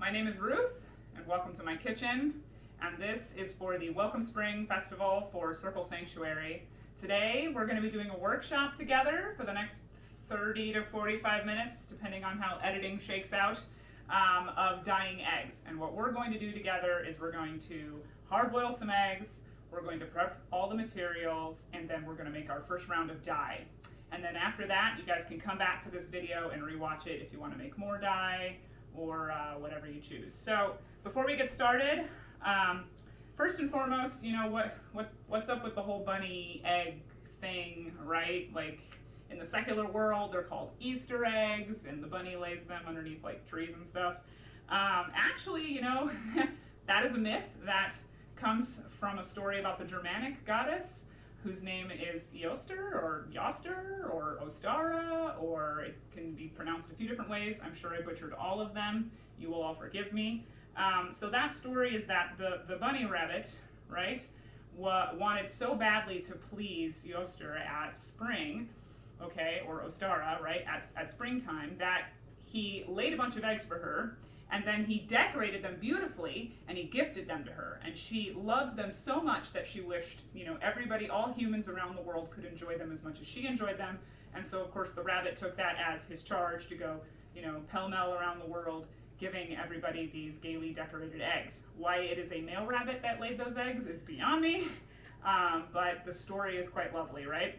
My name is Ruth, and welcome to my kitchen. And this is for the Welcome Spring Festival for Circle Sanctuary. Today, we're going to be doing a workshop together for the next 30 to 45 minutes, depending on how editing shakes out, of dyeing eggs. And what we're going to do together is we're going to hard boil some eggs, we're going to prep all the materials, and then we're going to make our first round of dye. And then after that, you guys can come back to this video and rewatch it if you want to make more dye or whatever you choose. So before we get started, first and foremost, you know, what's up with the whole bunny egg thing, right? Like in the secular world, they're called Easter eggs, and the bunny lays them underneath like trees and stuff. Actually, you know, that is a myth that comes from a story about the Germanic goddess whose name is Eoster or Yoster or Ostara, or it can be pronounced a few different ways. I'm sure I butchered all of them. You will all forgive me. So that story is that the bunny rabbit, right, wanted so badly to please Yoster at spring, okay, or Ostara, right, at springtime, that he laid a bunch of eggs for her, and then he decorated them beautifully, and he gifted them to her. And she loved them so much that she wished, you know, everybody, all humans around the world could enjoy them as much as she enjoyed them. And so, of course, the rabbit took that as his charge to go, you know, pell-mell around the world, giving everybody these gaily decorated eggs. Why it is a male rabbit that laid those eggs is beyond me, but the story is quite lovely, right?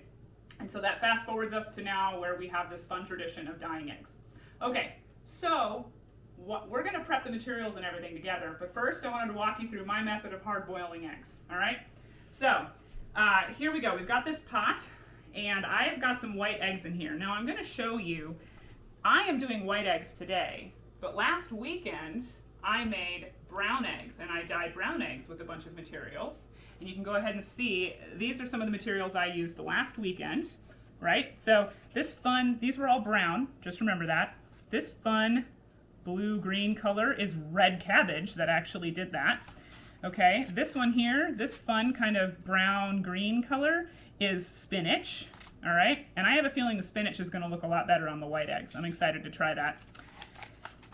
And so that fast forwards us to now where we have this fun tradition of dyeing eggs. Okay, so we're going to prep the materials and everything together, but first I wanted to walk you through my method of hard boiling eggs, all right? So here we go. We've got this pot, and I have got some white eggs in here. Now I'm going to show you, I am doing white eggs today, but last weekend I made brown eggs, and I dyed brown eggs with a bunch of materials. And you can go ahead and see, these are some of the materials I used the last weekend, right? So these were all brown, just remember that. This fun blue-green color is red cabbage that actually did that. Okay, this one here, this fun kind of brown-green color is spinach, all right? And I have a feeling the spinach is gonna look a lot better on the white eggs. I'm excited to try that.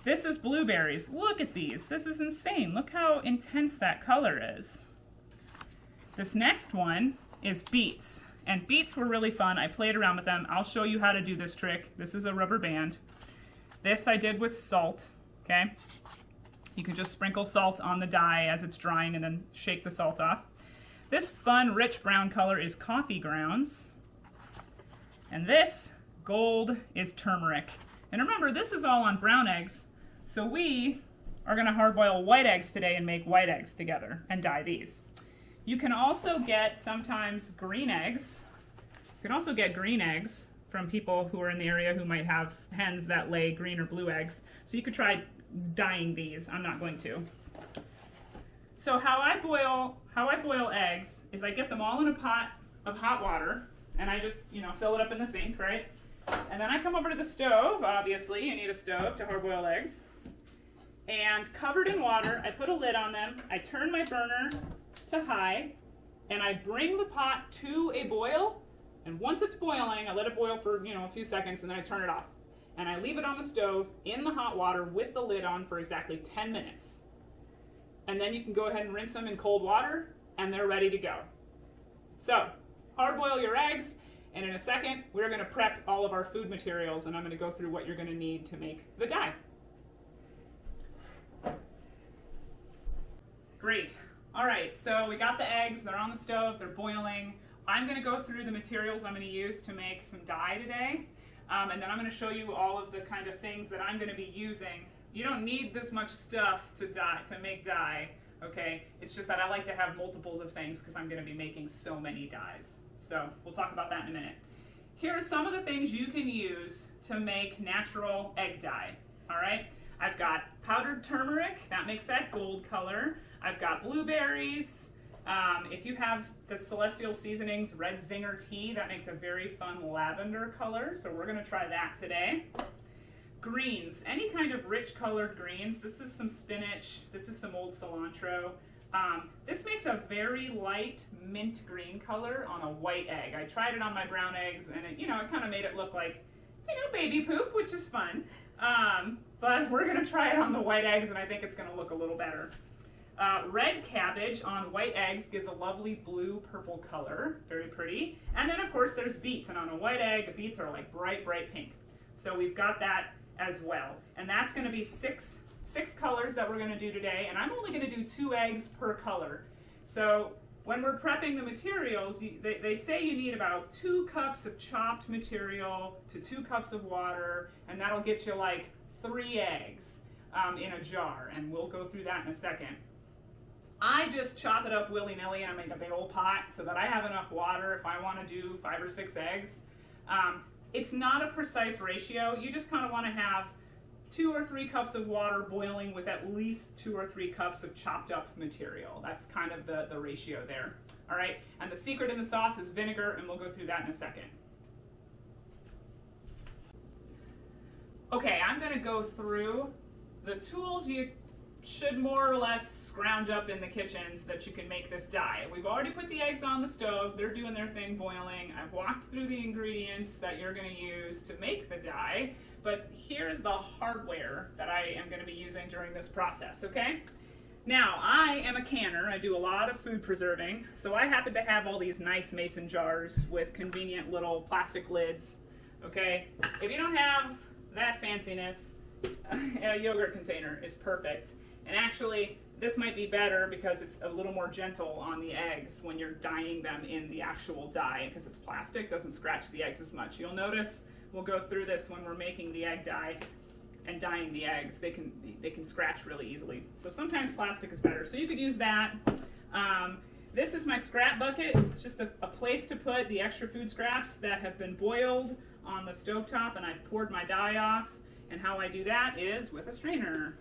This is blueberries. Look at these, this is insane. Look how intense that color is. This next one is beets, and beets were really fun. I played around with them. I'll show you how to do this trick. This is a rubber band. This I did with salt, okay? You can just sprinkle salt on the dye as it's drying and then shake the salt off. This fun, rich brown color is coffee grounds. And this gold is turmeric. And remember, this is all on brown eggs, so we are gonna hard boil white eggs today and make white eggs together and dye these. You can also get sometimes green eggs. You can also get green eggs from people who are in the area who might have hens that lay green or blue eggs. So you could try dyeing these. I'm not going to. So how I boil eggs is I get them all in a pot of hot water, and I just, you know, fill it up in the sink, right? And then I come over to the stove. Obviously, you need a stove to hard boil eggs. And covered in water, I put a lid on them. I turn my burner to high, and I bring the pot to a boil. And once it's boiling, I let it boil for, you know, a few seconds, and then I turn it off. And I leave it on the stove in the hot water with the lid on for exactly 10 minutes. And then you can go ahead and rinse them in cold water, and they're ready to go. So, hard boil your eggs, and in a second, we're going to prep all of our food materials, and I'm going to go through what you're going to need to make the dye. Great. All right, so we got the eggs, they're on the stove, they're boiling. I'm going to go through the materials I'm going to use to make some dye today, and then I'm going to show you all of the kind of things that I'm going to be using. You don't need this much stuff to make dye, okay? It's just that I like to have multiples of things because I'm going to be making so many dyes. So we'll talk about that in a minute. Here are some of the things you can use to make natural egg dye, all right? I've got powdered turmeric, that makes that gold color. I've got blueberries. If you have the Celestial Seasonings Red Zinger tea, that makes a very fun lavender color, so we're going to try that today. Greens, any kind of rich colored greens. This is some spinach, this is some old cilantro. This makes a very light mint green color on a white egg. I tried it on my brown eggs, and it, you know, it kind of made it look like, you know, baby poop, which is fun. But we're gonna try it on the white eggs, and I think it's gonna look a little better. Red cabbage on white eggs gives a lovely blue-purple color, very pretty. And then of course there's beets, and on a white egg, beets are like bright, bright pink. So we've got that as well. And that's gonna be six colors that we're gonna do today, and I'm only gonna do 2 eggs per color. So when we're prepping the materials, they say you need about 2 cups of chopped material to 2 cups of water, and that'll get you like 3 eggs in a jar, and we'll go through that in a second. I just chop it up willy-nilly and I make a big old pot so that I have enough water if I want to do 5 or 6 eggs. It's not a precise ratio. You just kind of want to have 2 or 3 cups of water boiling with at least 2 or 3 cups of chopped up material. That's kind of the ratio there. All right, and the secret in the sauce is vinegar, and we'll go through that in a second. Okay, I'm going to go through the tools you should more or less scrounge up in the kitchen so that you can make this dye. We've already put the eggs on the stove. They're doing their thing boiling. I've walked through the ingredients that you're going to use to make the dye, but here's the hardware that I am going to be using during this process, okay? Now, I am a canner. I do a lot of food preserving, so I happen to have all these nice mason jars with convenient little plastic lids, okay? If you don't have that fanciness, a yogurt container is perfect. And actually, this might be better because it's a little more gentle on the eggs when you're dyeing them in the actual dye, because it's plastic, doesn't scratch the eggs as much. You'll notice, we'll go through this when we're making the egg dye and dyeing the eggs, they can scratch really easily. So sometimes plastic is better. So you could use that. This is my scrap bucket. It's just a place to put the extra food scraps that have been boiled on the stovetop, and I've poured my dye off. And how I do that is with a strainer,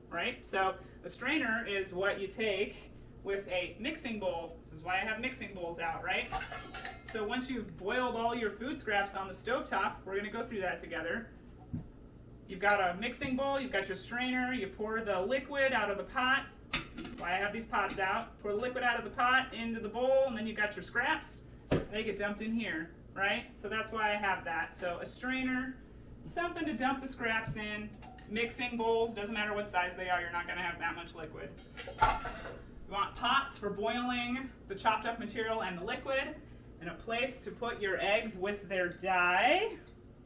right? So the strainer is what you take with a mixing bowl. This is why I have mixing bowls out, right? So once you've boiled all your food scraps on the stovetop, we're gonna go through that together. You've got a mixing bowl, you've got your strainer, you pour the liquid out of the pot. Why I have these pots out. Pour the liquid out of the pot into the bowl, and then you've got your scraps. They get dumped in here, right? So that's why I have that. So a strainer, something to dump the scraps in. Mixing bowls, doesn't matter what size they are, you're not going to have that much liquid. You want pots for boiling the chopped up material and the liquid, and a place to put your eggs with their dye,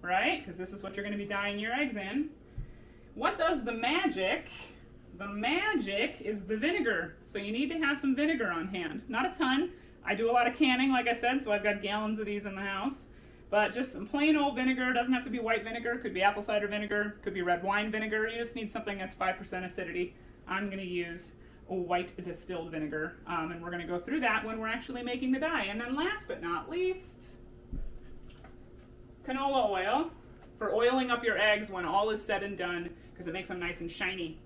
right? Because this is what you're going to be dyeing your eggs in. What does the magic? The magic is the vinegar. So you need to have some vinegar on hand. Not a ton. I do a lot of canning, like I said, so I've got gallons of these in the house. But just some plain old vinegar. Doesn't have to be white vinegar. Could be apple cider vinegar. Could be red wine vinegar. You just need something that's 5% acidity. I'm going to use a white distilled vinegar. And we're going to go through that when we're actually making the dye. And then last but not least, canola oil for oiling up your eggs when all is said and done, because it makes them nice and shiny.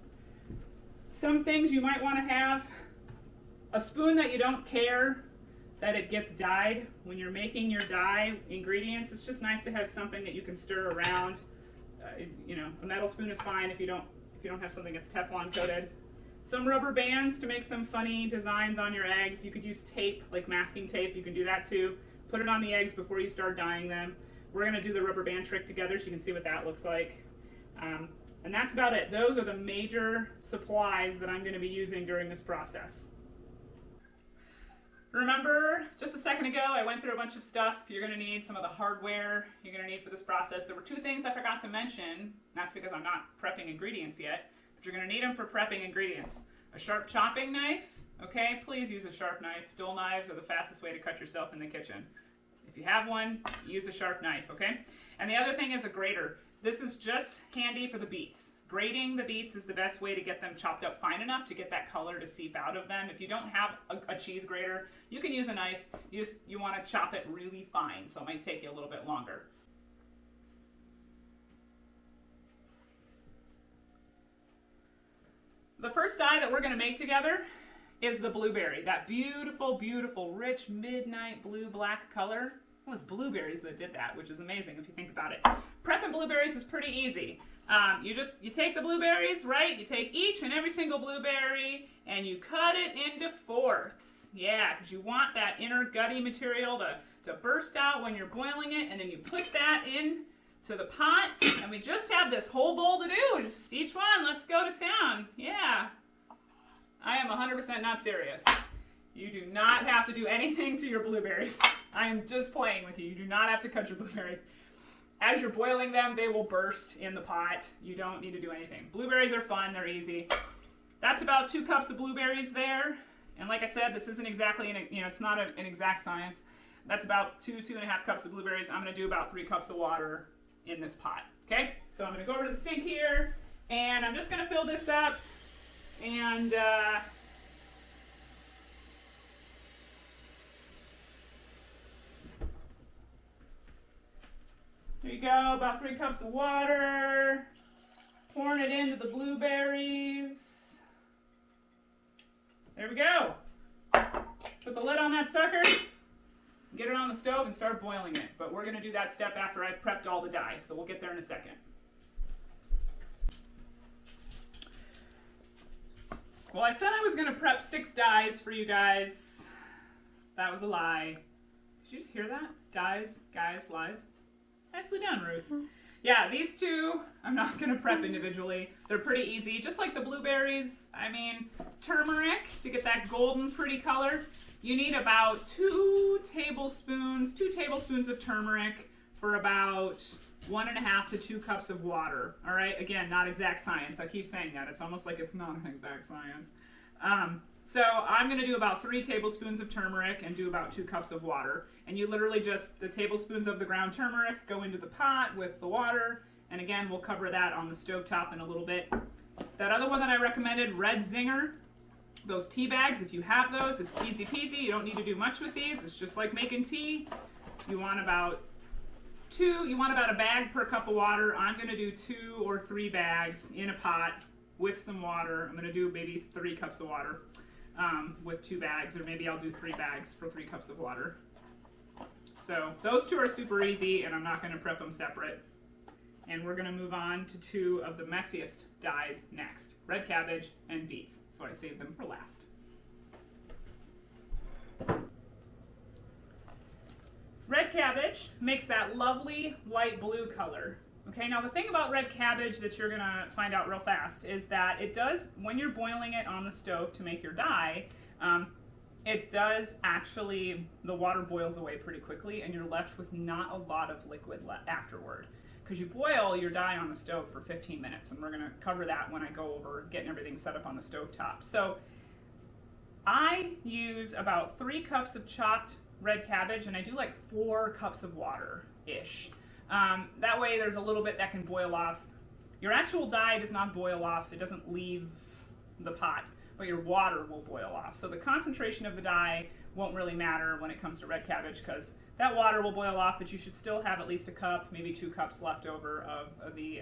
Some things you might want to have: a spoon that you don't care that it gets dyed when you're making your dye ingredients. It's just nice to have something that you can stir around. You know, a metal spoon is fine if you don't have something that's Teflon coated. Some rubber bands to make some funny designs on your eggs. You could use tape, like masking tape. You can do that too. Put it on the eggs before you start dyeing them. We're going to do the rubber band trick together so you can see what that looks like. And that's about it. Those are the major supplies that I'm going to be using during this process. Remember, just a second ago, I went through a bunch of stuff you're going to need, some of the hardware you're going to need for this process. There were 2 things I forgot to mention. That's because I'm not prepping ingredients yet, but you're going to need them for prepping ingredients. A sharp chopping knife, okay? Please use a sharp knife. Dull knives are the fastest way to cut yourself in the kitchen. If you have one, use a sharp knife, okay? And the other thing is a grater. This is just handy for the beets. Grating the beets is the best way to get them chopped up fine enough to get that color to seep out of them. If you don't have a cheese grater, you can use a knife. You want to chop it really fine, so it might take you a little bit longer. The first dye that we're going to make together is the blueberry. That beautiful, beautiful, rich, midnight blue-black color. It was blueberries that did that, which is amazing if you think about it. Prepping blueberries is pretty easy. You take the blueberries, right? You take each and every single blueberry and you cut it into fourths. Yeah, because you want that inner gutty material to burst out when you're boiling it, and then you put that in to the pot, and we just have this whole bowl to do. Just each one, let's go to town. Yeah. I am 100% not serious. You do not have to do anything to your blueberries. I am just playing with you. You do not have to cut your blueberries. As you're boiling them, they will burst in the pot. You don't need to do anything. Blueberries are fun, they're easy. That's about 2 cups of blueberries there. And like I said, this isn't exactly, it's not an exact science. That's about 2.5 cups of blueberries. I'm gonna do about 3 cups of water in this pot, okay? So I'm gonna go over to the sink here, and I'm just gonna fill this up, and there you go, about 3 cups of water. Pouring it into the blueberries. There we go. Put the lid on that sucker, get it on the stove, and start boiling it. But we're gonna do that step after I've prepped all the dyes, so we'll get there in a second. Well, I said I was gonna prep 6 dyes for you guys. That was a lie. Did you just hear that? Dyes, guys, lies. Nicely done, Ruth. Yeah, these 2, I'm not going to prep individually. They're pretty easy, just like the blueberries. I mean, turmeric to get that golden pretty color. You need about 2 tablespoons of turmeric for about 1.5 to 2 cups of water. All right, again, not exact science. I keep saying that. It's almost like it's not an exact science. So I'm going to do about 3 tablespoons of turmeric and do about 2 cups of water. And you literally just, the tablespoons of the ground turmeric go into the pot with the water. And again, we'll cover that on the stovetop in a little bit. That other one that I recommended, Red Zinger, those tea bags, if you have those, it's easy peasy. You don't need to do much with these. It's just like making tea. You want about a bag per cup of water. I'm going to do 2 or 3 bags in a pot with some water. I'm going to do maybe 3 cups of water. With 2 bags, or maybe I'll do 3 bags for 3 cups of water. So those 2 are super easy, and I'm not going to prep them separate. And we're going to move on to 2 of the messiest dyes next, red cabbage and beets. So I saved them for last. Red cabbage makes that lovely light blue color. Okay, now the thing about red cabbage that you're going to find out real fast is that it does, when you're boiling it on the stove to make your dye, it does actually, the water boils away pretty quickly and you're left with not a lot of liquid afterward. Because you boil your dye on the stove for 15 minutes, and we're going to cover that when I go over getting everything set up on the stove top. So I use about 3 cups of chopped red cabbage, and I do like 4 cups of water-ish. That way there's a little bit that can boil off. Your actual dye does not boil off. It doesn't leave the pot, but your water will boil off. So the concentration of the dye won't really matter when it comes to red cabbage, because that water will boil off, but you should still have at least a cup, maybe 2 cups left over of the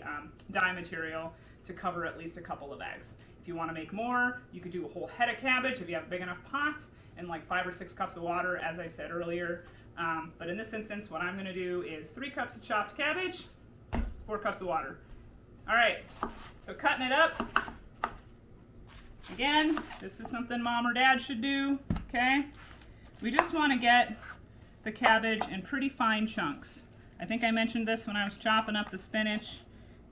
dye material to cover at least a couple of eggs. If you want to make more, you could do a whole head of cabbage if you have big enough pots, and like 5 or 6 cups of water, as I said earlier. But in this instance, what I'm going to do is 3 cups of chopped cabbage, 4 cups of water. All right, so cutting it up. Again, this is something mom or dad should do, okay? We just want to get the cabbage in pretty fine chunks. I think I mentioned this when I was chopping up the spinach,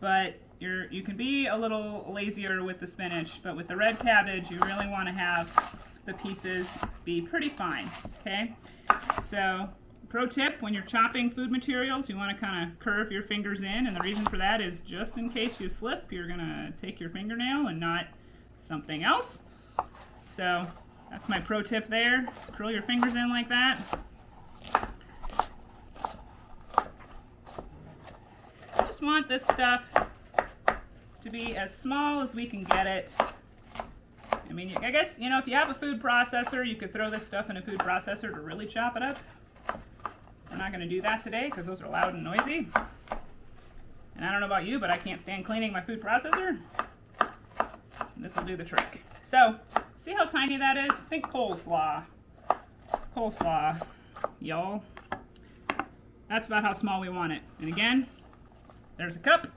but you can be a little lazier with the spinach, but with the red cabbage, you really want to have the pieces be pretty fine, okay? So, pro tip, when you're chopping food materials, you want to kind of curve your fingers in, and the reason for that is just in case you slip, you're going to take your fingernail and not something else. So, that's my pro tip there. Curl your fingers in like that. Just want this stuff to be as small as we can get it. I mean, I guess, you know, if you have a food processor, you could throw this stuff in a food processor to really chop it up. We're not going to do that today because those are loud and noisy. And I don't know about you, but I can't stand cleaning my food processor. This will do the trick. So, see how tiny that is? Think coleslaw. Coleslaw, y'all. That's about how small we want it. And again, there's a cup.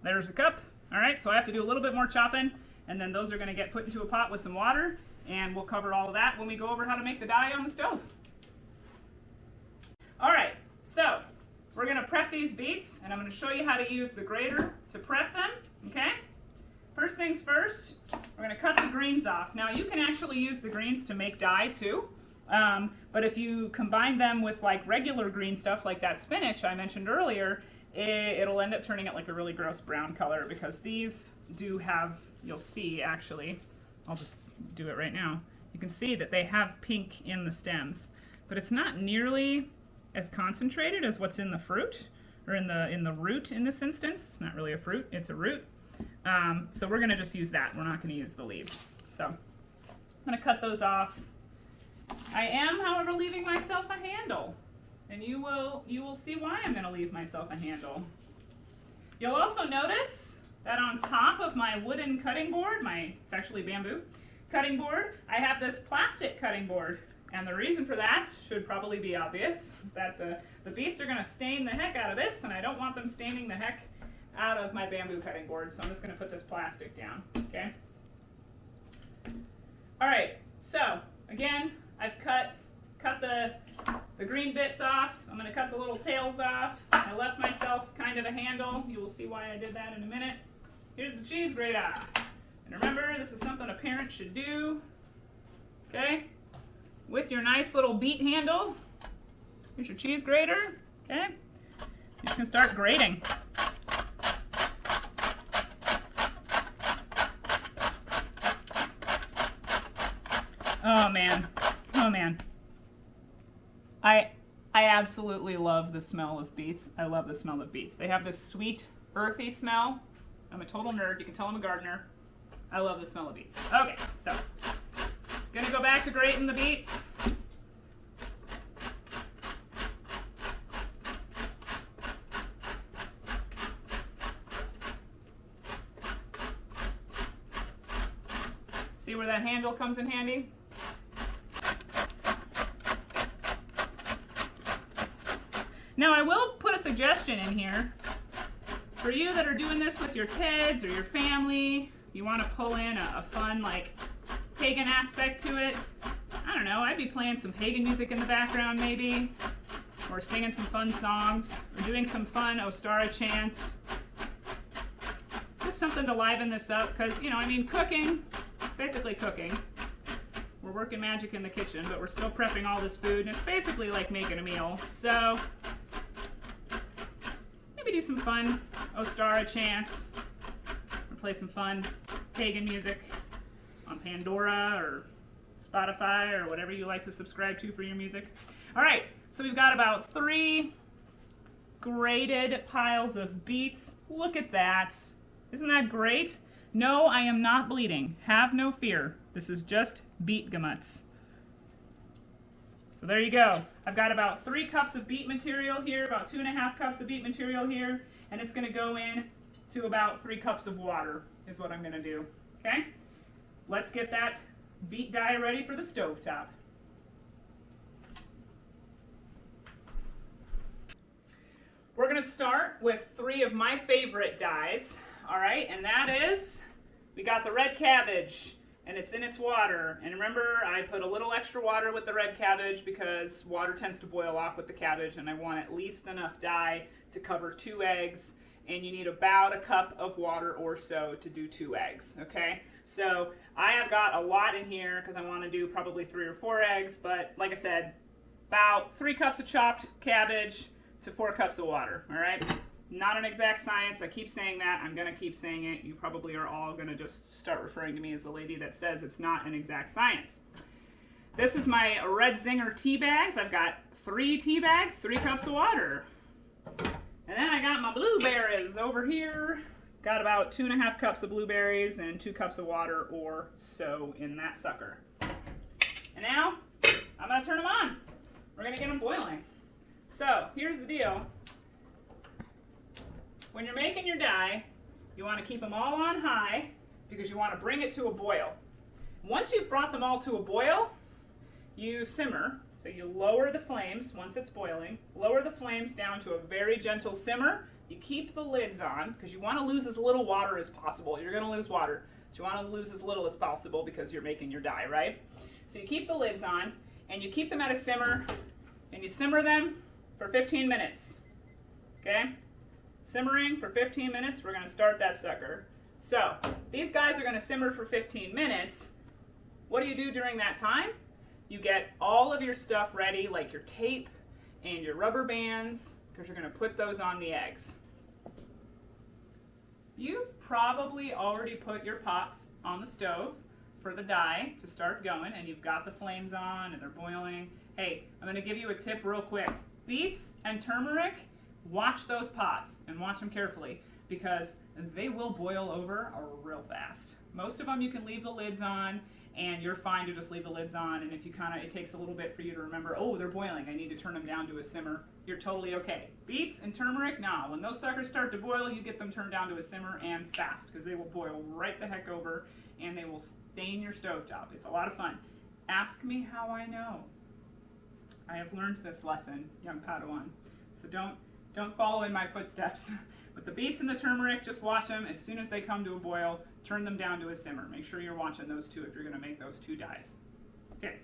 There's a cup. All right, so I have to do a little bit more chopping, and then those are going to get put into a pot with some water, and we'll cover all of that when we go over how to make the dye on the stove. All right, so we're gonna prep these beets, and I'm gonna show you how to use the grater to prep them, okay? First things first, we're gonna cut the greens off. Now you can actually use the greens to make dye too, but if you combine them with like regular green stuff like that spinach I mentioned earlier, it'll end up turning it like a really gross brown color, because these do have, you'll see actually, I'll just do it right now. You can see that they have pink in the stems, but it's not nearly as concentrated as what's in the fruit, or in the root in this instance. It's not really a fruit, it's a root. So we're gonna just use that. We're not gonna use the leaves. So I'm gonna cut those off. I am, however, leaving myself a handle, and you will see why I'm gonna leave myself a handle. You'll also notice that on top of my wooden cutting board, it's actually bamboo cutting board, I have this plastic cutting board. And the reason for that should probably be obvious, is that the beets are gonna stain the heck out of this, and I don't want them staining the heck out of my bamboo cutting board, so I'm just gonna put this plastic down, okay? All right, so again, I've cut the green bits off. I'm gonna cut the little tails off. I left myself kind of a handle. You will see why I did that in a minute. Here's the cheese grater. And remember, this is something a parent should do, okay? With your nice little beet handle. Here's your cheese grater, okay? You can start grating. Oh man, oh man. I absolutely love the smell of beets. I love the smell of beets. They have this sweet, earthy smell. I'm a total nerd, you can tell I'm a gardener. I love the smell of beets. Okay, so, gonna go back to grating the beets. See where that handle comes in handy? Now I will put a suggestion in here. For you that are doing this with your kids or your family, you want to pull in a fun like pagan aspect to it. I don't know, I'd be playing some pagan music in the background maybe, or singing some fun songs, or doing some fun Ostara chants. Just something to liven this up, because, you know, I mean, cooking, it's basically cooking. We're working magic in the kitchen, but we're still prepping all this food, and it's basically like making a meal. So maybe do some fun Ostara chants, or play some fun pagan music on Pandora or Spotify or whatever you like to subscribe to for your music. All right, so we've got about 3 grated piles of beets. Look at that. Isn't that great? No, I am not bleeding. Have no fear. This is just beet gamuts. So there you go. I've got about 3 cups of beet material here, about 2.5 cups of beet material here, and it's going to go in to about 3 cups of water is what I'm going to do. Okay? Let's get that beet dye ready for the stovetop. We're going to start with 3 of my favorite dyes, all right, and that is, we got the red cabbage, and it's in its water. And remember, I put a little extra water with the red cabbage because water tends to boil off with the cabbage, and I want at least enough dye to cover 2 eggs, and you need about a cup of water or so to do 2 eggs, okay? So I have got a lot in here because I want to do probably 3 or 4 eggs, but like I said, about 3 cups of chopped cabbage to 4 cups of water, all right? Not an exact science. I keep saying that. I'm going to keep saying it. You probably are all going to just start referring to me as the lady that says it's not an exact science. This is my Red Zinger tea bags. I've got 3 tea bags, 3 cups of water. And then I got my blueberries over here. Got about 2.5 cups of blueberries and 2 cups of water or so in that sucker. And now, I'm going to turn them on. We're going to get them boiling. So, here's the deal. When you're making your dye, you want to keep them all on high because you want to bring it to a boil. Once you've brought them all to a boil, you simmer. So you lower the flames once it's boiling. Lower the flames down to a very gentle simmer. You keep the lids on because you want to lose as little water as possible. You're going to lose water, but you want to lose as little as possible because you're making your dye, right? So you keep the lids on and you keep them at a simmer and you simmer them for 15 minutes. Okay? Simmering for 15 minutes, we're going to start that sucker. So, these guys are going to simmer for 15 minutes. What do you do during that time? You get all of your stuff ready, like your tape and your rubber bands, because you're going to put those on the eggs. You've probably already put your pots on the stove for the dye to start going, and you've got the flames on and they're boiling. Hey, I'm going to give you a tip real quick. Beets and turmeric, watch those pots and watch them carefully, because they will boil over real fast. Most of them you can leave the lids on, and you're fine to just leave the lids on, and if you it takes a little bit for you to remember, oh, they're boiling, I need to turn them down to a simmer, you're totally okay. Beets and turmeric, nah, when those suckers start to boil, you get them turned down to a simmer and fast, because they will boil right the heck over, and they will stain your stovetop. It's a lot of fun. Ask me how I know. I have learned this lesson, young Padawan, so don't follow in my footsteps. With the beets and the turmeric, just watch them. As soon as they come to a boil, turn them down to a simmer. Make sure you're watching those two if you're going to make those two dyes. Okay.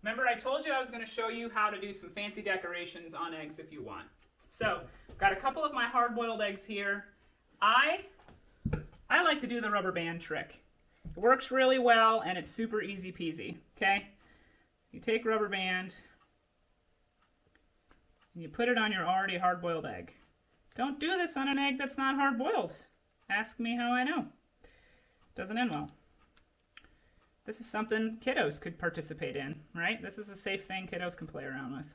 Remember, I told you I was going to show you how to do some fancy decorations on eggs if you want. So, I've got a couple of my hard-boiled eggs here. I like to do the rubber band trick. It works really well, and it's super easy peasy. Okay? You take rubber band, and you put it on your already hard-boiled egg. Don't do this on an egg that's not hard-boiled. Ask me how I know. Doesn't end well. This is something kiddos could participate in, right? This is a safe thing kiddos can play around with.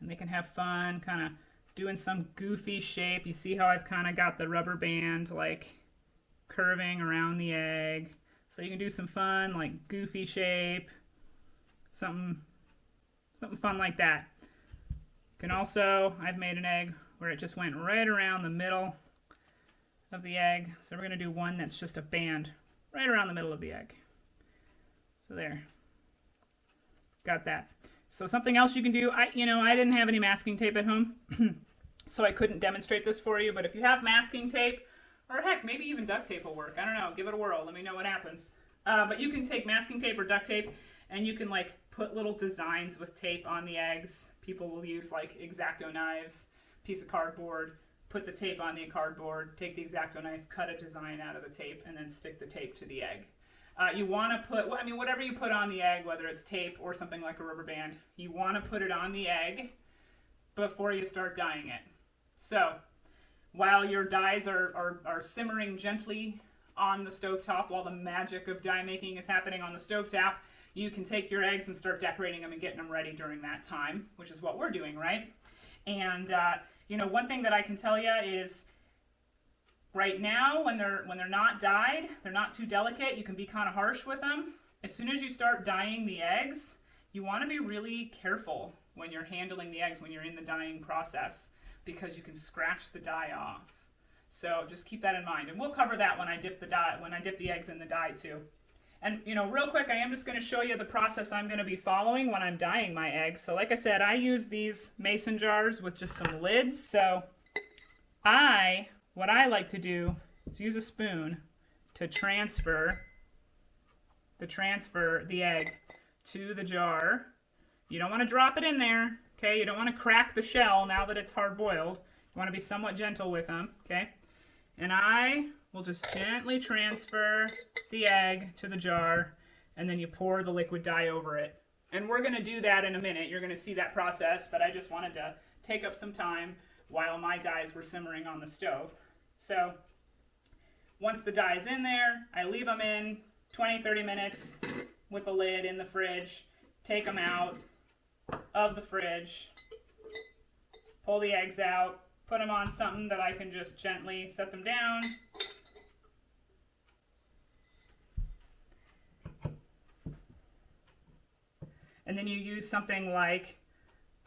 And they can have fun kind of doing some goofy shape. You see how I've kind of got the rubber band like curving around the egg. So you can do some fun like goofy shape. Something fun like that. You can also, I've made an egg where it just went right around the middle of the egg. So we're going to do one that's just a band right around the middle of the egg. So there. Got that. So something else you can do, I didn't have any masking tape at home, so I couldn't demonstrate this for you, but if you have masking tape, or heck, maybe even duct tape will work. I don't know. Give it a whirl. Let me know what happens. But you can take masking tape or duct tape, and you can like put little designs with tape on the eggs. People will use like X-Acto knives, piece of cardboard, put the tape on the cardboard, take the X-Acto knife, cut a design out of the tape, and then stick the tape to the egg. You want to put, whatever you put on the egg, whether it's tape or something like a rubber band, you want to put it on the egg before you start dyeing it. So, while your dyes are simmering gently on the stovetop, while the magic of dye making is happening on the stovetop, you can take your eggs and start decorating them and getting them ready during that time, which is what we're doing, right? And one thing that I can tell you is, right now, when they're not dyed, they're not too delicate, you can be kind of harsh with them. As soon as you start dyeing the eggs, you want to be really careful when you're handling the eggs, when you're in the dyeing process, because you can scratch the dye off. So just keep that in mind. And we'll cover that when I dip the eggs in the dye too. And real quick, I am just going to show you the process I'm going to be following when I'm dyeing my eggs. So like I said, I use these mason jars with just some lids. So what I like to do is use a spoon to transfer the egg to the jar. You don't want to drop it in there, okay? You don't want to crack the shell now that it's hard boiled. You want to be somewhat gentle with them, okay? And I will just gently transfer the egg to the jar, and then you pour the liquid dye over it. And we're going to do that in a minute. You're going to see that process, but I just wanted to take up some time while my dyes were simmering on the stove. So once the dye is in there, I leave them in 20-30 minutes with the lid in the fridge, take them out of the fridge, pull the eggs out, put them on something that I can just gently set them down. And then you use something like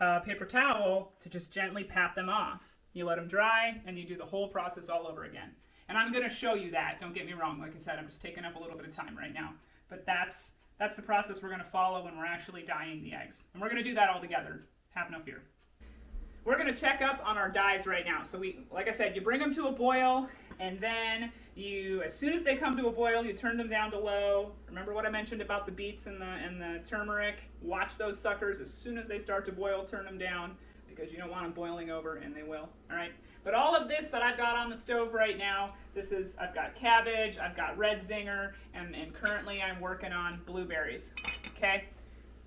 a paper towel to just gently pat them off. You let them dry, and you do the whole process all over again. And I'm going to show you that. Don't get me wrong. Like I said, I'm just taking up a little bit of time right now. But that's the process we're going to follow when we're actually dyeing the eggs. And we're going to do that all together. Have no fear. We're going to check up on our dyes right now. So like I said, you bring them to a boil, and then as soon as they come to a boil, you turn them down to low. Remember what I mentioned about the beets and the turmeric? Watch those suckers. As soon as they start to boil, turn them down, because you don't want them boiling over, and they will. All right. But all of this that I've got on the stove right now, I've got cabbage, I've got red zinger, and currently I'm working on blueberries. Okay.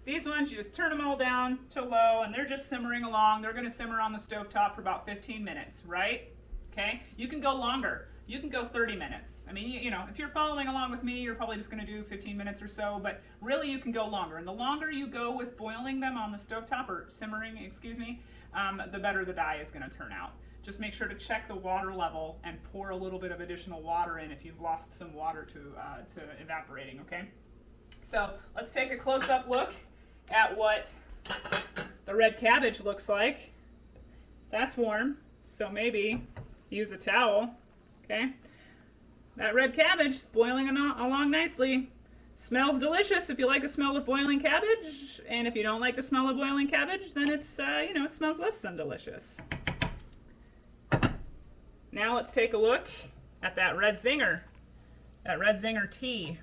These ones, you just turn them all down to low, and they're just simmering along. They're going to simmer on the stovetop for about 15 minutes, right? Okay? You can go longer. You can go 30 minutes. I mean, you know, if you're following along with me, you're probably just going to do 15 minutes or so, but really you can go longer. And the longer you go with boiling them on the stovetop, or simmering, excuse me, the better the dye is going to turn out. Just make sure to check the water level and pour a little bit of additional water in if you've lost some water to evaporating, okay? So let's take a close-up look at what the red cabbage looks like. That's warm, so maybe use a towel, okay? That red cabbage is boiling along nicely. Smells delicious if you like the smell of boiling cabbage, and if you don't like the smell of boiling cabbage, then it's, you know, it smells less than delicious. Now let's take a look at that red zinger tea.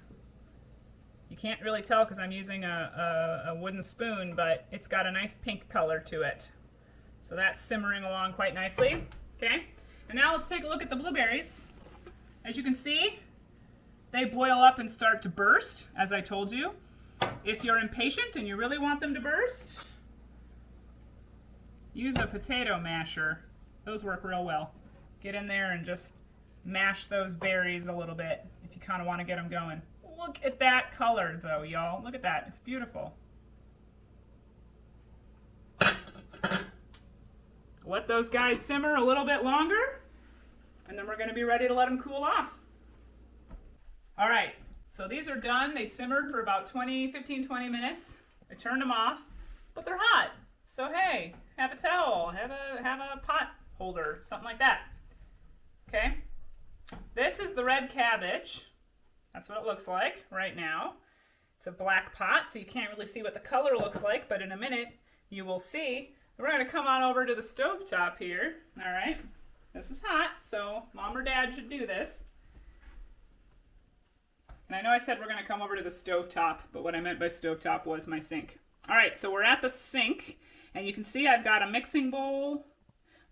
You can't really tell because I'm using a wooden spoon, but it's got a nice pink color to it. So that's simmering along quite nicely, okay? And now let's take a look at the blueberries. As you can see, they boil up and start to burst, as I told you. If you're impatient and you really want them to burst, use a potato masher. Those work real well. Get in there and just mash those berries a little bit if you kind of want to get them going. Look at that color, though, y'all. Look at that. It's beautiful. Let those guys simmer a little bit longer, and then we're going to be ready to let them cool off. All right, so these are done. They simmered for about 15, 20 minutes. I turned them off, but they're hot. So, hey, have a towel, have a pot holder, something like that. Okay? This is the red cabbage. That's what it looks like right now. It's a black pot, so you can't really see what the color looks like, but in a minute you will see. We're going to come on over to the stovetop here. All right. This is hot, so mom or dad should do this. And I know I said we're going to come over to the stovetop, but what I meant by stovetop was my sink. All right, so we're at the sink, and you can see I've got a mixing bowl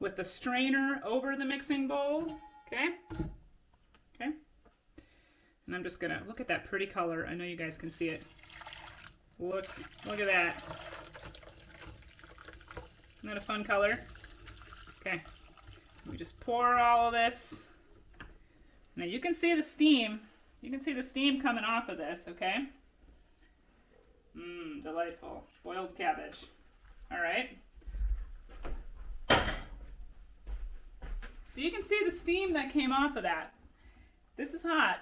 with the strainer over the mixing bowl. Okay? Okay? And I'm just gonna look at that pretty color. I know you guys can see it. Look at that. Isn't that a fun color? Okay. We just pour all of this. Now you can see the steam. You can see the steam coming off of this, okay? Mmm, delightful. Boiled cabbage. All right. So you can see the steam that came off of that. This is hot.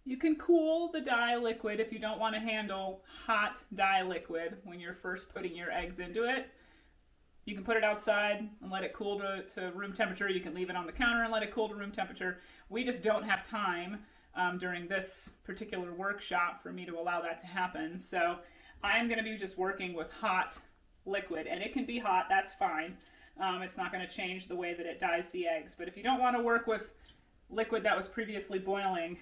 You can cool the dye liquid if you don't want to handle hot dye liquid when you're first putting your eggs into it. You can put it outside and let it cool to room temperature. You can leave it on the counter and let it cool to room temperature. We just don't have time during this particular workshop for me to allow that to happen. So I'm going to be just working with hot liquid, and it can be hot, that's fine. It's not going to change the way that it dyes the eggs. But if you don't want to work with liquid that was previously boiling,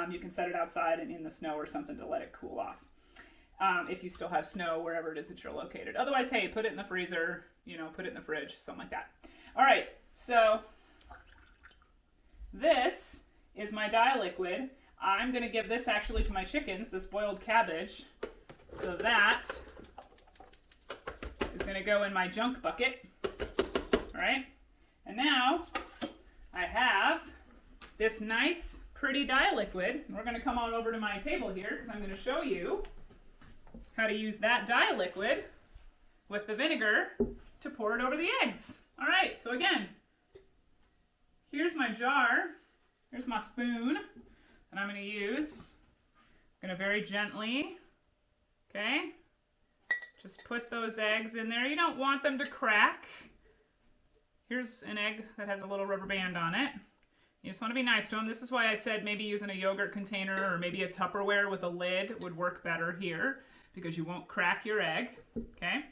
you can set it outside and in the snow or something to let it cool off. If you still have snow wherever it is that you're located. Otherwise, hey, put it in the freezer, you know, put it in the fridge, something like that. All right, so this is my dye liquid. I'm going to give this actually to my chickens, this boiled cabbage. So that is going to go in my junk bucket. All right, and now I have this nice, pretty dye liquid. And we're going to come on over to my table here because I'm going to show you how to use that dye liquid with the vinegar to pour it over the eggs. All right, so again, here's my jar. Here's my spoon that I'm going to use. I'm going to very gently, okay, just put those eggs in there. You don't want them to crack. Here's an egg that has a little rubber band on it. You just want to be nice to them. This is why I said maybe using a yogurt container or maybe a Tupperware with a lid would work better here because you won't crack your egg, okay?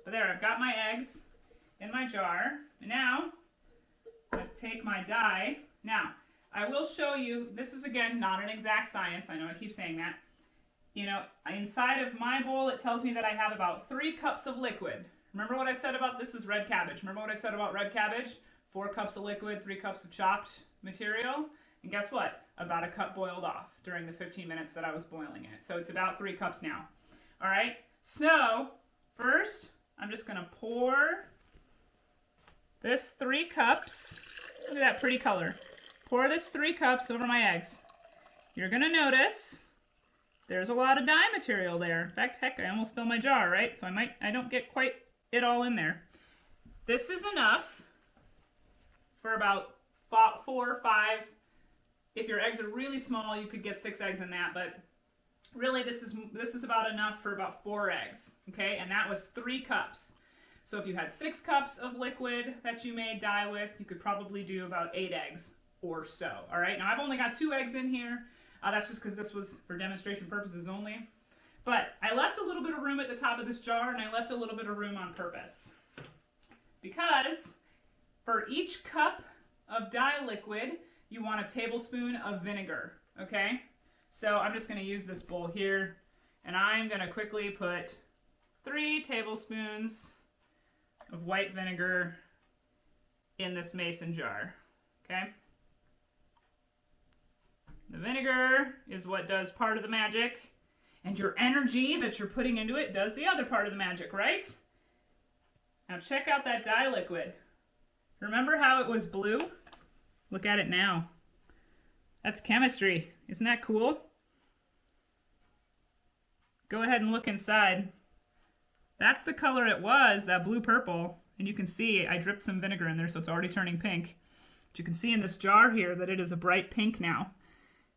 But there, I've got my eggs in my jar. And now, I take my dye. Now, I will show you, this is again not an exact science. I know I keep saying that. You know, inside of my bowl, it tells me that I have about 3 cups of liquid. Remember what I said about this is red cabbage. Remember what I said about red cabbage? 4 cups of liquid, 3 cups of chopped material. And guess what? About a cup boiled off during the 15 minutes that I was boiling it. So it's about 3 cups now. All right, so first I'm just gonna pour this 3 cups. Look at that pretty color. Pour this 3 cups over my eggs. You're gonna notice there's a lot of dye material there. In fact, heck, I almost filled my jar, right? So I don't get quite it all in there. This is enough for about 4 or 5. If your eggs are really small, you could get 6 eggs in that, but really this is about enough for about 4 eggs, okay? And that was 3 cups. So if you had 6 cups of liquid that you made dye with, you could probably do about 8 eggs or so, all right? Now I've only got 2 eggs in here. That's just because this was for demonstration purposes only. But I left a little bit of room at the top of this jar, and I left a little bit of room on purpose. Because for each cup of dye liquid, you want a tablespoon of vinegar, okay? So I'm just going to use this bowl here, and I'm going to quickly put 3 tablespoons of white vinegar in this mason jar, okay? The vinegar is what does part of the magic, and your energy that you're putting into it does the other part of the magic, right? Now check out that dye liquid. Remember how it was blue? Look at it now. That's chemistry. Isn't that cool? Go ahead and look inside. That's the color it was, that blue-purple. And you can see I dripped some vinegar in there, so it's already turning pink. But you can see in this jar here that it is a bright pink now.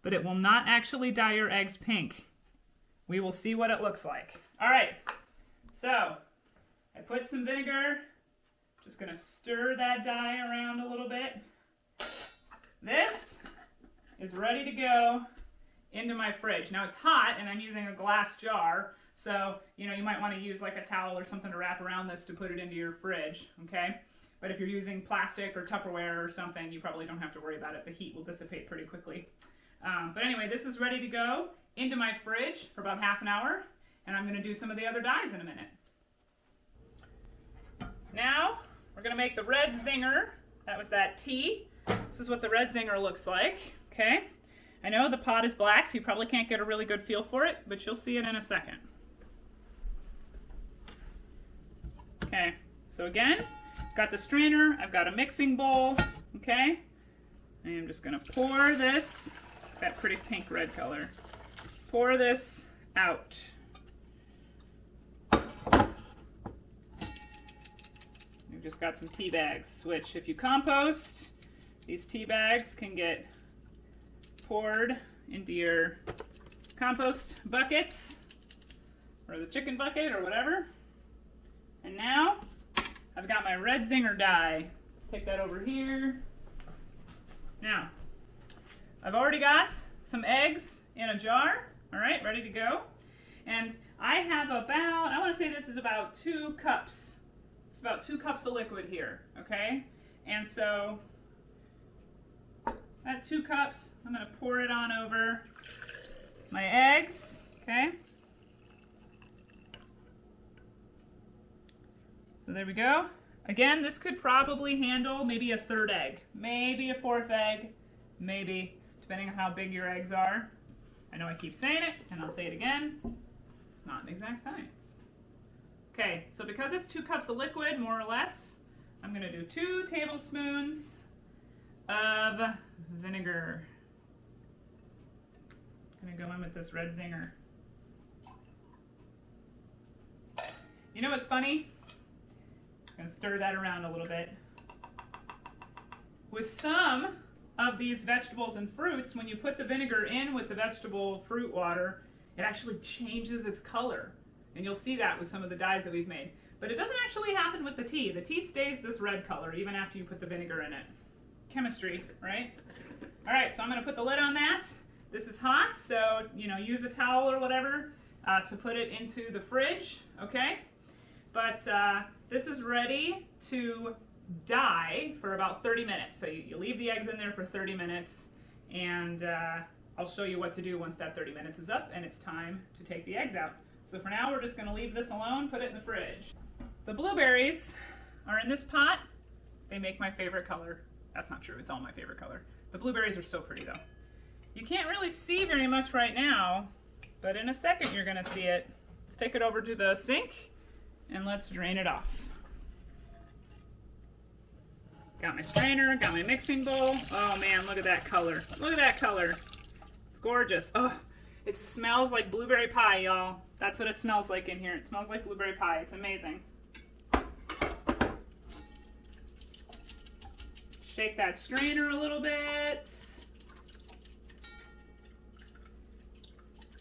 But it will not actually dye your eggs pink. We will see what it looks like. All right, so I put some vinegar. Just gonna stir that dye around a little bit. This is ready to go into my fridge. Now it's hot and I'm using a glass jar, so you might want to use like a towel or something to wrap around this to put it into your fridge, okay? But if you're using plastic or Tupperware or something, you probably don't have to worry about it. The heat will dissipate pretty quickly. But anyway, this is ready to go into my fridge for about half an hour, and I'm going to do some of the other dyes in a minute. Now, we're going to make the Red Zinger. That was that tea. This is what the Red Zinger looks like, okay? I know the pot is black, so you probably can't get a really good feel for it, but you'll see it in a second. Okay, so again, got the strainer, I've got a mixing bowl, okay? I am just going to pour this, that pretty pink red color, pour this out. We've just got some tea bags, which if you compost, these tea bags can get poured into your compost buckets or the chicken bucket or whatever. And now I've got my Red Zinger dye. Let's take that over here. Now, I've already got some eggs in a jar, all right, ready to go. And I have about, I want to say this is about 2 cups. It's about 2 cups of liquid here, okay? And so that 2 cups, I'm going to pour it on over my eggs, okay? So there we go. Again, this could probably handle maybe a 3rd egg, maybe a 4th egg, maybe, depending on how big your eggs are. I know I keep saying it, and I'll say it again. It's not an exact science. Okay, so because it's 2 cups of liquid, more or less, I'm going to do 2 tablespoons of vinegar. I'm going to go in with this Red Zinger. You know what's funny? I'm going to stir that around a little bit. With some of these vegetables and fruits, when you put the vinegar in with the vegetable fruit water, it actually changes its color. And you'll see that with some of the dyes that we've made. But it doesn't actually happen with the tea. The tea stays this red color even after you put the vinegar in it. Chemistry, right? All right, so I'm going to put the lid on that. This is hot, so use a towel or whatever to put it into the fridge, okay? But this is ready to dye for about 30 minutes. So you leave the eggs in there for 30 minutes, and I'll show you what to do once that 30 minutes is up and it's time to take the eggs out. So for now, we're just going to leave this alone, put it in the fridge. The blueberries are in this pot. They make my favorite color. That's not true, it's all my favorite color. The blueberries are so pretty though. You can't really see very much right now, but in a second you're gonna see it. Let's take it over to the sink and let's drain it off. Got my strainer, got my mixing bowl. Oh man, look at that color. Look at that color. It's gorgeous. Oh, it smells like blueberry pie, y'all. That's what it smells like in here. It smells like blueberry pie. It's amazing. Shake that strainer a little bit.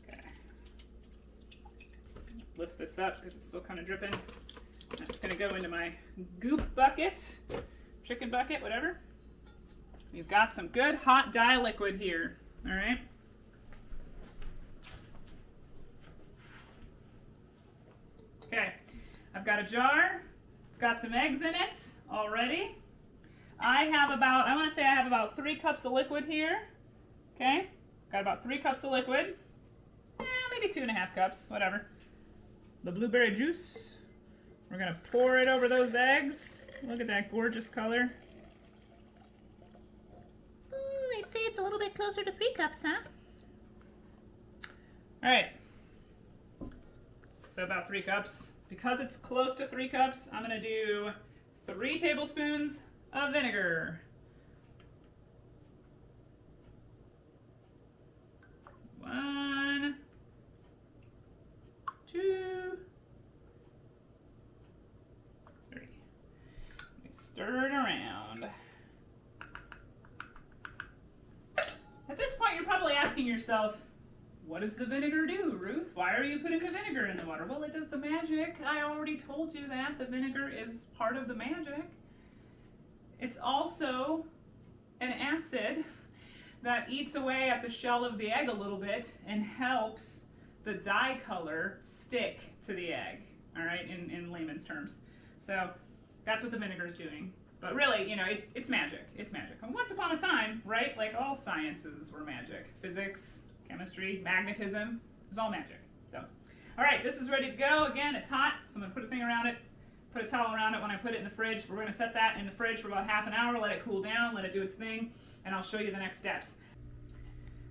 Okay. Lift this up because it's still kind of dripping. I'm just going to go into my goop bucket, chicken bucket, whatever. We've got some good hot dye liquid here. All right. Okay. I've got a jar. It's got some eggs in it already. I want to say I have about 3 cups of liquid here. Okay, got about 3 cups of liquid. Maybe 2.5 cups, whatever. The blueberry juice. We're gonna pour it over those eggs. Look at that gorgeous color. Ooh, I'd say it's a little bit closer to 3 cups, huh? All right, so about 3 cups. Because it's close to 3 cups, I'm gonna do 3 tablespoons of vinegar. One, 2, 3. We stir it around. At this point, you're probably asking yourself, what does the vinegar do, Ruth? Why are you putting the vinegar in the water? Well, it does the magic. I already told you that. The vinegar is part of the magic. It's also an acid that eats away at the shell of the egg a little bit and helps the dye color stick to the egg, all right, in layman's terms. So that's what the vinegar is doing. But really, you know, it's magic. It's magic. And once upon a time, right, like all sciences were magic. Physics, chemistry, magnetism, it was all magic. So, all right, this is ready to go. Again, it's hot, so I'm gonna put a thing around it. Put a towel around it when I put it in the fridge. We're going to set that in the fridge for about half an hour, let it cool down, let it do its thing, and I'll show you the next steps.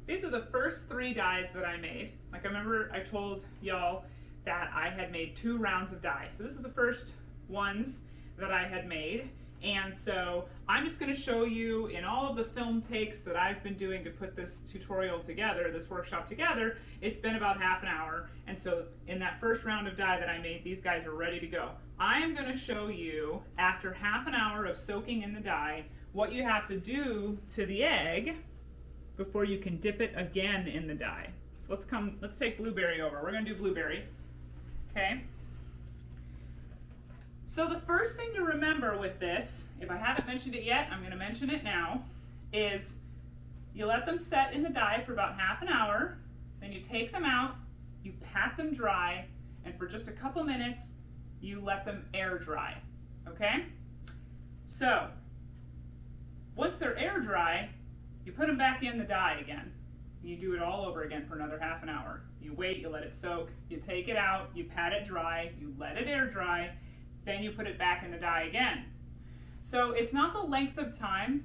These are the first 3 dyes that I made. Like I remember I told y'all that I had made 2 rounds of dye. So this is the first ones that I had made. And so I'm just going to show you in all of the film takes that I've been doing to put this tutorial together, this workshop together, it's been about half an hour. And so in that first round of dye that I made, these guys are ready to go. I am going to show you, after half an hour of soaking in the dye, what you have to do to the egg before you can dip it again in the dye. So let's take blueberry over. We're going to do blueberry. Okay? So the first thing to remember with this, if I haven't mentioned it yet, I'm going to mention it now, is you let them set in the dye for about half an hour, then you take them out, you pat them dry, and for just a couple minutes, you let them air dry, okay? So, once they're air dry, you put them back in the dye again. You do it all over again for another half an hour. You wait, you let it soak, you take it out, you pat it dry, you let it air dry, then you put it back in the dye again. So it's not the length of time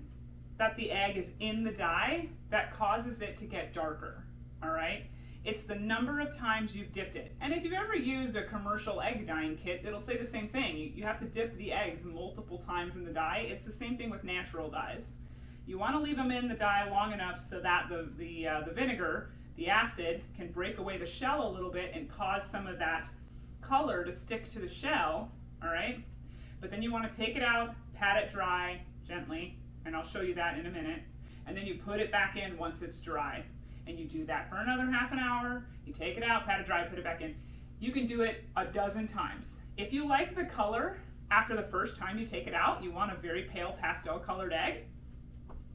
that the egg is in the dye that causes it to get darker, all right? It's the number of times you've dipped it. And if you've ever used a commercial egg dyeing kit, it'll say the same thing. You have to dip the eggs multiple times in the dye. It's the same thing with natural dyes. You want to leave them in the dye long enough so that the vinegar, the acid, can break away the shell a little bit and cause some of that color to stick to the shell, all right? But then you want to take it out, pat it dry gently, and I'll show you that in a minute, and then you put it back in once it's dry. And you do that for another half an hour, you take it out, pat it dry, put it back in. You can do it a dozen times. If you like the color after the first time you take it out, you want a very pale pastel colored egg,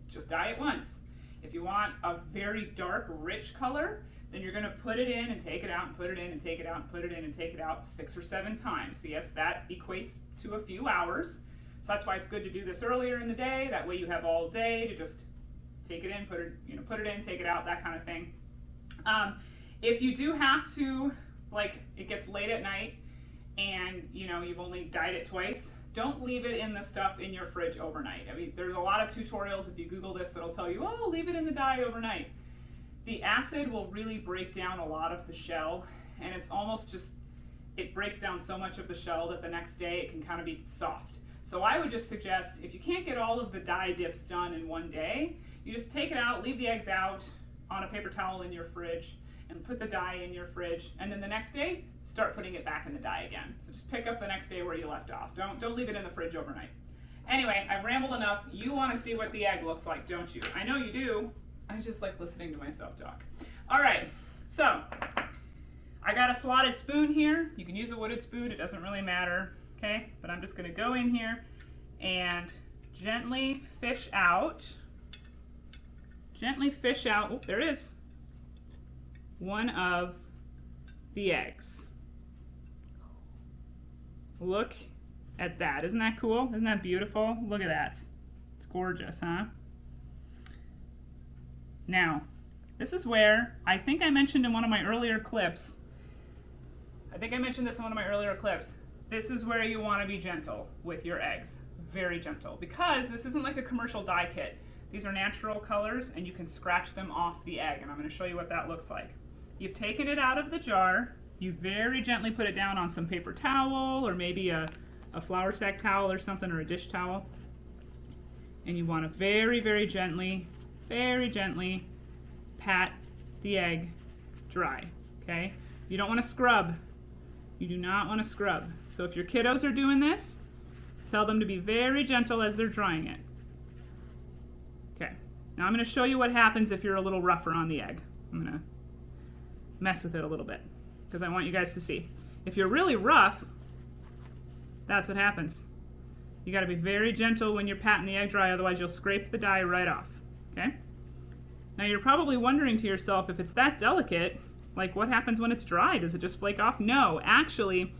just dye it once. If you want a very dark, rich color, then you're gonna put it in and take it out and put it in and take it out and put it in and take it out 6 or 7 times. So yes, that equates to a few hours. So that's why it's good to do this earlier in the day. That way you have all day to just take it in, put it in, take it out, that kind of thing. If you do have to, like it gets late at night and you've only dyed it twice, don't leave it in the stuff in your fridge overnight. I mean, there's a lot of tutorials, if you Google this, that'll tell you, oh, leave it in the dye overnight. The acid will really break down a lot of the shell, and it's almost just, it breaks down so much of the shell that the next day it can kind of be soft. So I would just suggest, if you can't get all of the dye dips done in one day, you just take it out, leave the eggs out on a paper towel in your fridge, and put the dye in your fridge, and then the next day, start putting it back in the dye again. So just pick up the next day where you left off. Don't leave it in the fridge overnight. Anyway, I've rambled enough. You want to see what the egg looks like, don't you? I know you do. I just like listening to myself talk. All right, so I got a slotted spoon here. You can use a wooden spoon, it doesn't really matter, okay? But I'm just gonna go in here and gently fish out, oh, there it is, one of the eggs. Look at that. Isn't that cool? Isn't that beautiful? Look at that. It's gorgeous, huh? Now, this is where I think I mentioned in one of my earlier clips, this is where you want to be gentle with your eggs. Very gentle, because this isn't like a commercial dye kit. These are natural colors and you can scratch them off the egg, and I'm going to show you what that looks like. You've taken it out of the jar, you very gently put it down on some paper towel or maybe a flour sack towel or something, or a dish towel. And you want to very, very gently pat the egg dry, okay? You don't want to scrub. You do not want to scrub. So if your kiddos are doing this, tell them to be very gentle as they're drying it. Okay, now I'm going to show you what happens if you're a little rougher on the egg. I'm going to mess with it a little bit because I want you guys to see. If you're really rough, that's what happens. You got to be very gentle when you're patting the egg dry, otherwise you'll scrape the dye right off, okay? Now you're probably wondering to yourself, if it's that delicate, like what happens when it's dry? Does it just flake off? No, actually,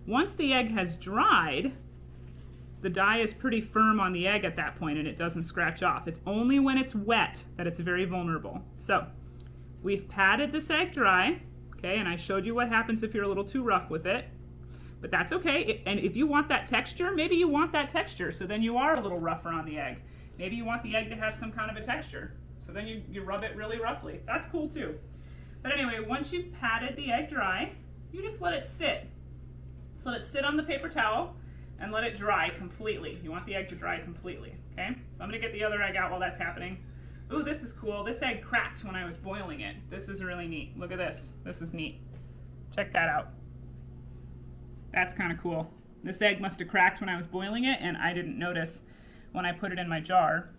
once the egg has dried, the dye is pretty firm on the egg at that point and it doesn't scratch off. It's only when it's wet that it's very vulnerable. So we've patted this egg dry, okay, and I showed you what happens if you're a little too rough with it, but that's okay. And if you want that texture, maybe you want that texture, so then you are a little rougher on the egg. Maybe you want the egg to have some kind of a texture, so then you rub it really roughly. That's cool too. But anyway, once you've patted the egg dry, you just let it sit. So let it sit on the paper towel and let it dry completely. You want the egg to dry completely, okay? So I'm gonna get the other egg out while that's happening. Ooh, this is cool. This egg cracked when I was boiling it. This is really neat. Look at this. This is neat. Check that out. That's kind of cool. This egg must have cracked when I was boiling it and I didn't notice when I put it in my jar.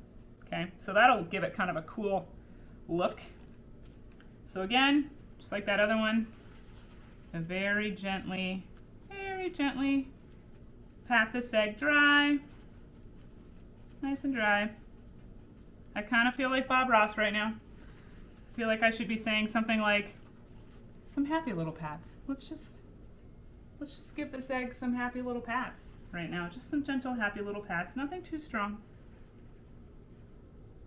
Okay, so that'll give it kind of a cool look. So again, just like that other one, and very gently pat this egg dry. Nice and dry. I kind of feel like Bob Ross right now. I feel like I should be saying something like, some happy little pats. Let's just give this egg some happy little pats right now. Just some gentle, happy little pats. Nothing too strong.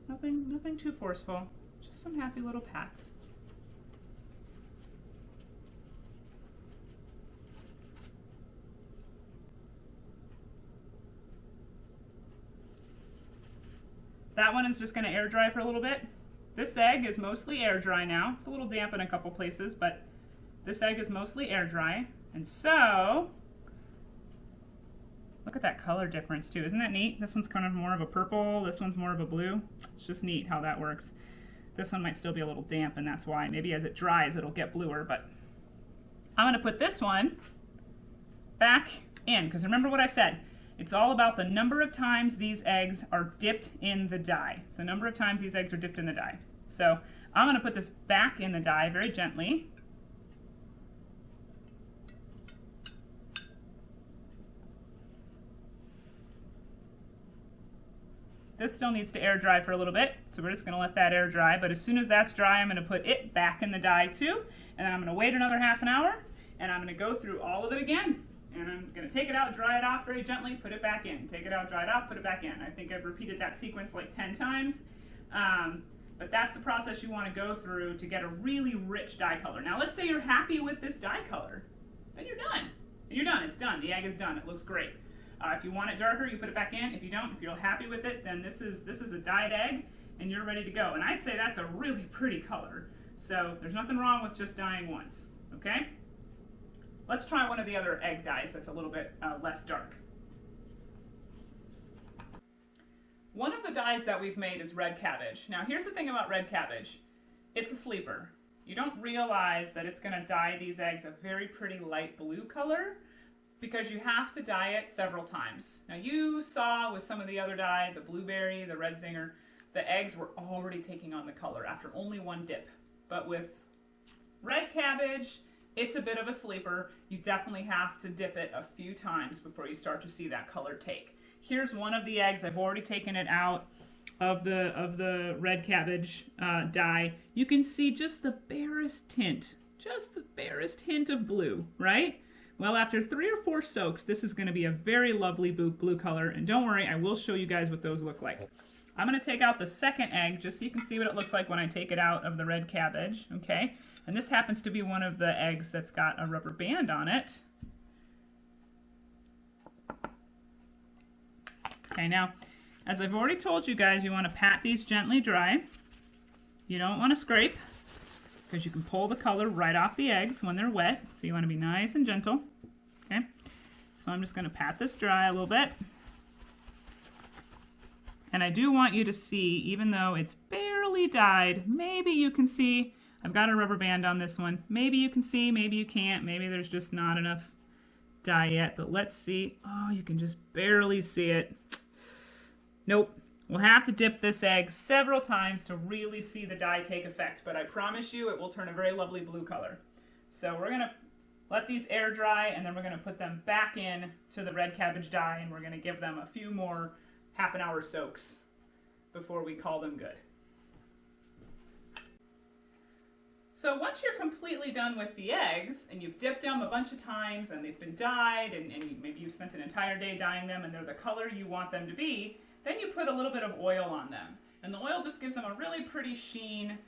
Nothing too forceful. Just some happy little pats. That one is just going to air dry for a little bit. This egg is mostly air dry now. It's a little damp in a couple places, but this egg is mostly air dry. And so, look at that color difference too. Isn't that neat? This one's kind of more of a purple. This one's more of a blue. It's just neat how that works. This one might still be a little damp, and that's why. Maybe as it dries, it'll get bluer, but I'm going to put this one back in, because remember what I said. It's all about the number of times these eggs are dipped in the dye. It's the number of times these eggs are dipped in the dye. So I'm going to put this back in the dye very gently. This still needs to air dry for a little bit, so we're just going to let that air dry. But as soon as that's dry, I'm going to put it back in the dye too, and then I'm going to wait another half an hour, and I'm going to go through all of it again. And I'm going to take it out, dry it off very gently, put it back in. Take it out, dry it off, put it back in. I think I've repeated that sequence like 10 times. But that's the process you want to go through to get a really rich dye color. Now let's say you're happy with this dye color. Then you're done. And you're done. It's done. The egg is done. It looks great. If you want it darker, you put it back in. If you don't, if you're happy with it, then this is a dyed egg, and you're ready to go. And I'd say that's a really pretty color. So there's nothing wrong with just dyeing once. Okay? Let's try one of the other egg dyes that's a little bit less dark. One of the dyes that we've made is red cabbage. Now here's the thing about red cabbage. It's a sleeper. You don't realize that it's going to dye these eggs a very pretty light blue color because you have to dye it several times. Now you saw with some of the other dye, the blueberry, the Red Zinger, the eggs were already taking on the color after only one dip. But with red cabbage, it's a bit of a sleeper. You definitely have to dip it a few times before you start to see that color take. Here's one of the eggs. I've already taken it out of the red cabbage dye. You can see just the barest hint of blue, right? Well, after 3 or 4 soaks, this is going to be a very lovely blue color. And don't worry, I will show you guys what those look like. I'm going to take out the second egg just so you can see what it looks like when I take it out of the red cabbage, okay? And this happens to be one of the eggs that's got a rubber band on it. Okay, now, as I've already told you guys, you want to pat these gently dry. You don't want to scrape, because you can pull the color right off the eggs when they're wet. So you want to be nice and gentle. Okay, so I'm just going to pat this dry a little bit. And I do want you to see, even though it's barely dyed, maybe you can see, I've got a rubber band on this one. Maybe you can see, maybe you can't. Maybe there's just not enough dye yet, but let's see. Oh, you can just barely see it. Nope. We'll have to dip this egg several times to really see the dye take effect, but I promise you it will turn a very lovely blue color. So we're going to let these air dry, and then we're going to put them back in to the red cabbage dye, and we're going to give them a few more half-an-hour soaks before we call them good. So once you're completely done with the eggs, and you've dipped them a bunch of times, and they've been dyed, and maybe you've spent an entire day dyeing them, and they're the color you want them to be, then you put a little bit of oil on them. And the oil just gives them a really pretty sheen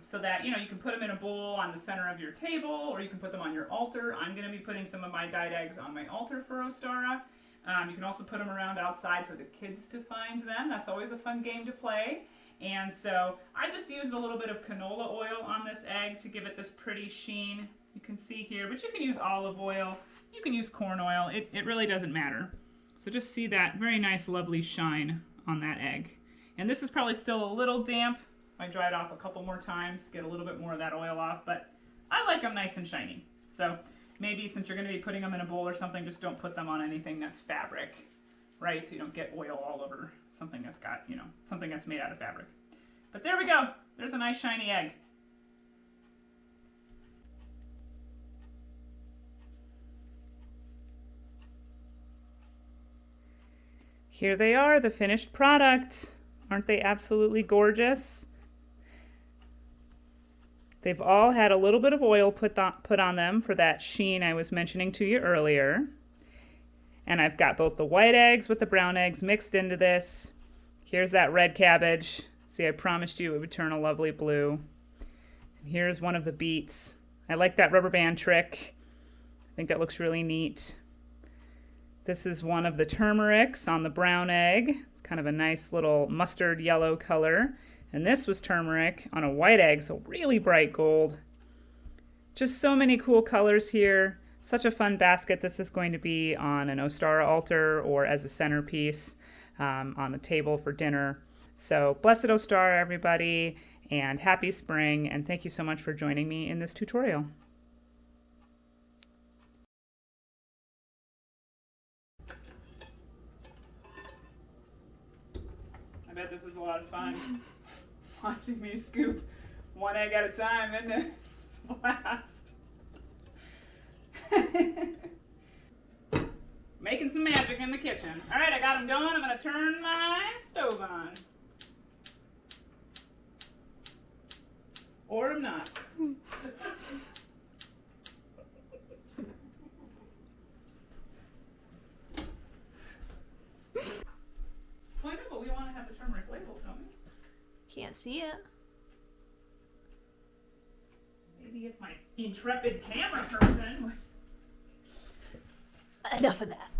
so that, you can put them in a bowl on the center of your table, or you can put them on your altar. I'm going to be putting some of my dyed eggs on my altar for Ostara. You can also put them around outside for the kids to find them. That's always a fun game to play. And so I just used a little bit of canola oil on this egg to give it this pretty sheen. You can see here, but you can use olive oil. You can use corn oil. It really doesn't matter. So just see that very nice, lovely shine on that egg. And this is probably still a little damp. I dry it off a couple more times, get a little bit more of that oil off, but I like them nice and shiny. So maybe since you're going to be putting them in a bowl or something, just don't put them on anything that's fabric, right? So you don't get oil all over something that's got, something that's made out of fabric. But there we go. There's a nice shiny egg. Here they are, the finished products. Aren't they absolutely gorgeous? They've all had a little bit of oil put on them for that sheen I was mentioning to you earlier. And I've got both the white eggs with the brown eggs mixed into this. Here's that red cabbage. See, I promised you it would turn a lovely blue. And here's one of the beets. I like that rubber band trick. I think that looks really neat. This is one of the turmerics on the brown egg. It's kind of a nice little mustard yellow color. And this was turmeric on a white egg, so really bright gold. Just so many cool colors here. Such a fun basket. This is going to be on an Ostara altar or as a centerpiece on the table for dinner. So blessed Ostara, everybody, and happy spring, and thank you so much for joining me in this tutorial. I bet this is a lot of fun. Watching me scoop one egg at a time, isn't it? It's a blast. Making some magic in the kitchen. All right, I got them going. I'm going to turn my stove on. Or I'm not. Well, I know, but we want to have the turmeric label, don't we? Can't see it. Maybe if my intrepid camera person would enough of that.